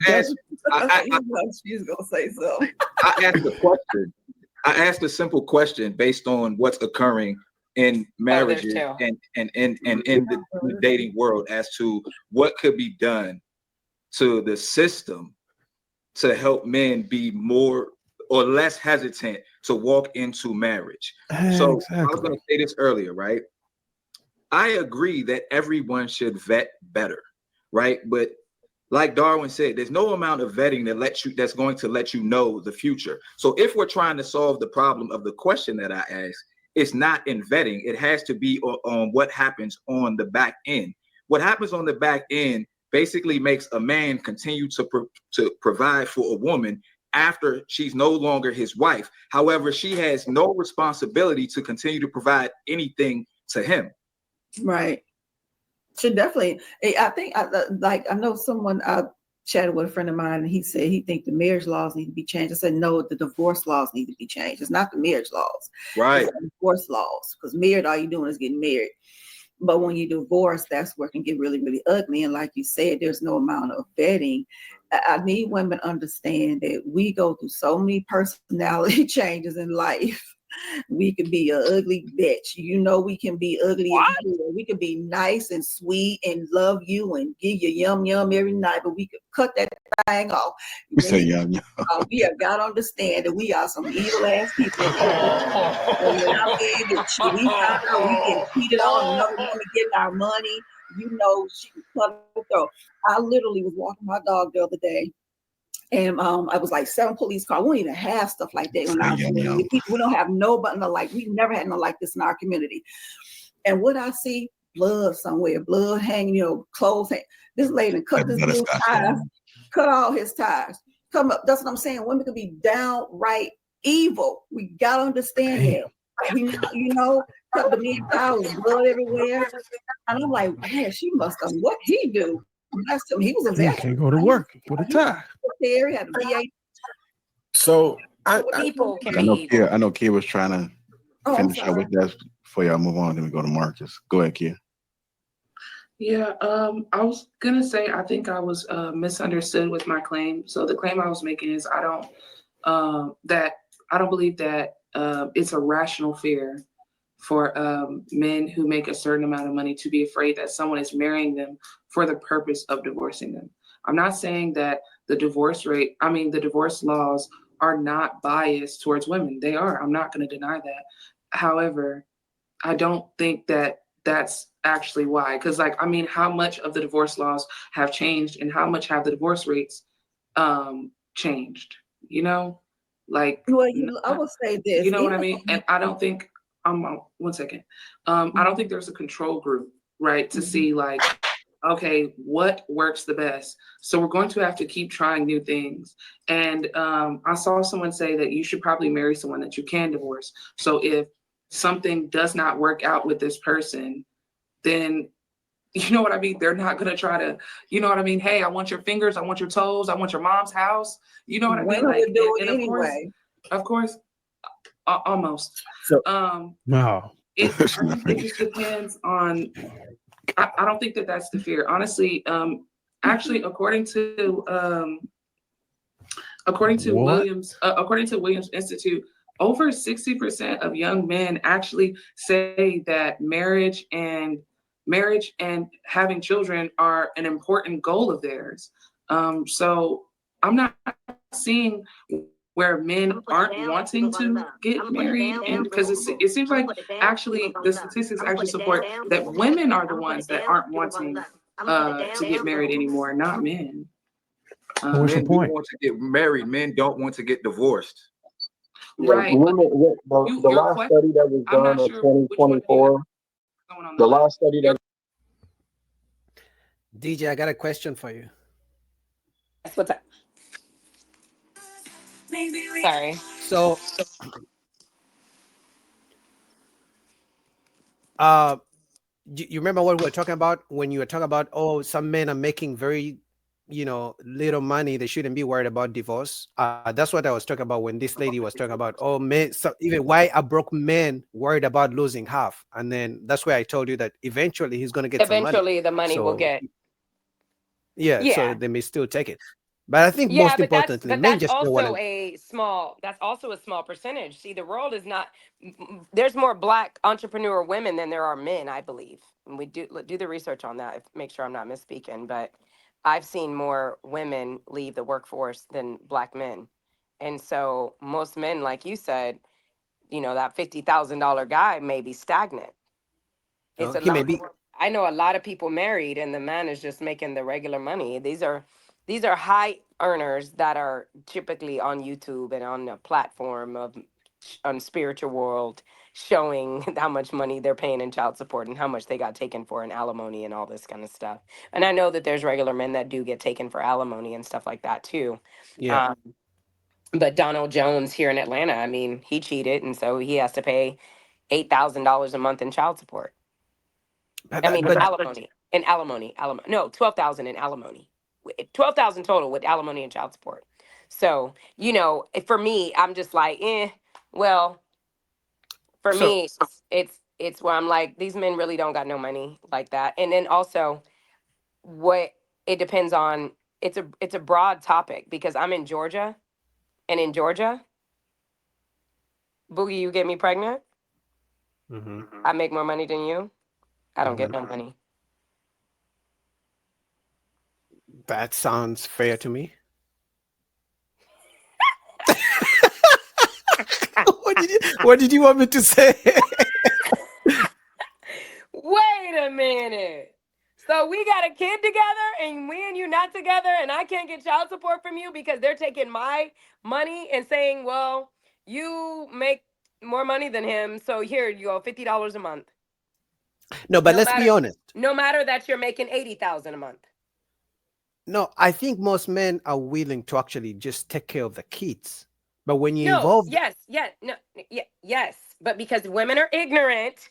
asked. She's gonna say so. I asked a question. I asked a simple question based on what's occurring in marriages and in the dating world as to what could be done to the system to help men be more or less hesitant to walk into marriage. So I was going to say this earlier, right? I agree that everyone should vet better, right? But like Darwin said, there's no amount of vetting that's going to let you know the future. So if we're trying to solve the problem of the question that I asked, it's not in vetting. It has to be on what happens on the back end. What happens on the back end basically makes a man continue to provide for a woman after she's no longer his wife. However, she has no responsibility to continue to provide anything to him. Right. Should definitely. I think I know someone I chatted with a friend of mine, and he said he think the marriage laws need to be changed. I said no, the divorce laws need to be changed. It's not the marriage laws, right? It's the divorce laws, because married, all you're doing is getting married. But when you divorce, that's where it can get really, really ugly. And like you said, there's no amount of vetting. I need women to understand that we go through so many personality changes in life. We could be an ugly bitch. We can be ugly. We could be nice and sweet and love you and give you yum yum every night, but we could cut that thing off. We say yum yum. We have got to understand that we are some evil ass people. And when our man gets cheated, we found out we get cheated on, another woman getting our money. She can cut the throat. I literally was walking my dog the other day. And I was like 7 police cars. We don't even have stuff like that in our community. We don't have nobody like. We've never had no like this in our community. And what I see, blood somewhere, blood hanging, clothes hanging. This lady cut this dude's tires, cut all his tires. Come up. That's what I'm saying. Women can be downright evil. We gotta understand that. Cut the man tires, blood everywhere. And I'm like, man, she must have. What he do? He was a veteran. He can't go to work with a tie. So I know Kia was trying to finish up with that before y'all move on. Then we go to Marcus. Go ahead, Kia. Yeah, I was gonna say I think I was misunderstood with my claim. So the claim I was making is I don't believe that it's a rational fear for men who make a certain amount of money to be afraid that someone is marrying them for the purpose of divorcing them. I'm not saying that the divorce laws are not biased towards women. They are. I'm not going to deny that. However, I don't think that that's actually why. Because, how much of the divorce laws have changed and how much have the divorce rates changed? I will say this. You know what I mean? And I don't think, 1 second. I don't think there's a control group, right, to see okay, what works the best? So we're going to have to keep trying new things. And I saw someone say that you should probably marry someone that you can divorce. So if something does not work out with this person, then, you know what I mean? They're not going to try to, you know what I mean? Hey, I want your fingers. I want your toes. I want your mom's house. You know what I mean? Of course, almost. So, no. It just depends on... I don't think that that's the fear. Honestly, actually, according to Williams Institute, over 60% of young men actually say that marriage and having children are an important goal of theirs. So I'm not seeing where men aren't wanting to get married, and because it seems like actually the statistics actually support that women are the ones that aren't wanting to get married anymore, not men. What's your point? Want to get married. Men don't want to get divorced. Right. The last study that was done in 2024. The last study that. DJ, I got a question for you. What's up? Sorry. So, you remember what we were talking about when you were talking about, some men are making very, little money. They shouldn't be worried about divorce. That's what I was talking about when this lady was talking about, men, even why are broke men worried about losing half? And then that's why I told you that eventually he's going to get some money. The money will get. Yeah, so they may still take it. But I think Yeah, most importantly, men that's just don't want also to. a small percentage. See, the world is not there's more black entrepreneur women than there are men, I believe. And we do the research on that, make sure I'm not misspeaking, but I've seen more women leave the workforce than black men. And so most men, like you said, that $50,000 guy may be stagnant. It's a He may lot be. more. I know a lot of people married and the man is just making the regular money. These are high earners that are typically on YouTube and on a platform on Spiritual World showing how much money they're paying in child support and how much they got taken for in alimony and all this kind of stuff. And I know that there's regular men that do get taken for alimony and stuff like that too. Yeah. But Donald Jones here in Atlanta, I mean, he cheated and so he has to pay $8,000 a month in child support. I mean, with alimony, no, 12,000 in alimony, 12,000 total with alimony and child support. So, for me, I'm just like, well, for me, it's where I'm like, these men really don't got no money like that. And then also what it depends on, it's a broad topic because I'm in Georgia, and in Georgia, Boogie, you get me pregnant. Mm-hmm. I make more money than you. I don't get no money. That sounds fair to me. What did you want me to say? Wait a minute. So we got a kid together and me and you not together and I can't get child support from you because they're taking my money and saying, well, you make more money than him. So here you go, $50 a month. No, but let's be honest. No matter that you're making $80,000 a month. No, I think most men are willing to actually just take care of the kids. But when you involve, yes, but because women are ignorant,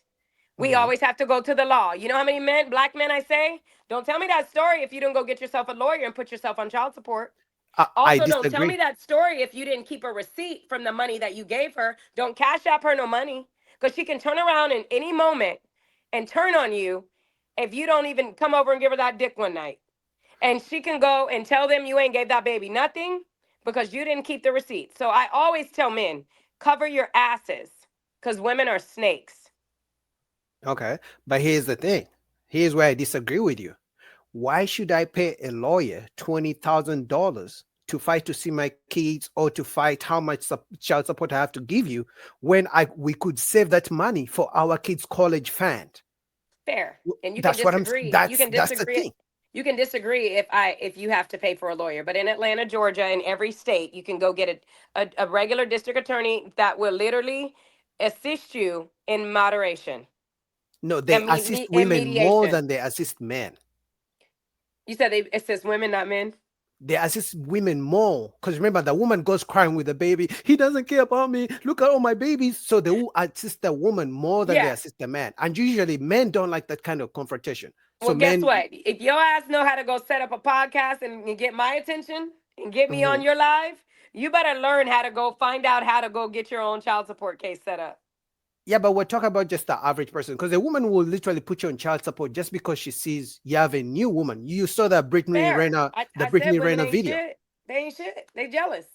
we always have to go to the law. You know how many black men I say, don't tell me that story if you don't go get yourself a lawyer and put yourself on child support. Also, don't tell me that story if you didn't keep a receipt from the money that you gave her. Don't cash app her no money because she can turn around in any moment and turn on you if you don't even come over and give her that dick one night. And she can go and tell them you ain't gave that baby nothing because you didn't keep the receipt. So I always tell men, cover your asses because women are snakes. Okay, but here's the thing. Here's where I disagree with you. Why should I pay a lawyer $20,000 to fight to see my kids or to fight how much child support I have to give you when we could save that money for our kids' college fund? Fair, and you that's can disagree. That's the thing. You can disagree if you have to pay for a lawyer, but in Atlanta, Georgia, in every state, you can go get a regular district attorney that will literally assist you in moderation. No, they assist women more than they assist men. You said they assist women, not men? They assist women more. Because remember, the woman goes crying with the baby. He doesn't care about me. Look at all my babies. So they will assist the woman more than they assist the man. And usually men don't like that kind of confrontation. Well, so guess what? If your ass know how to go set up a podcast and get my attention and get me on your live, you better learn how to go find out how to go get your own child support case set up. Yeah, but we're talking about just the average person because a woman will literally put you on child support just because she sees you have a new woman. You saw that Brittany Renner video. Shit. They ain't shit. They jealous.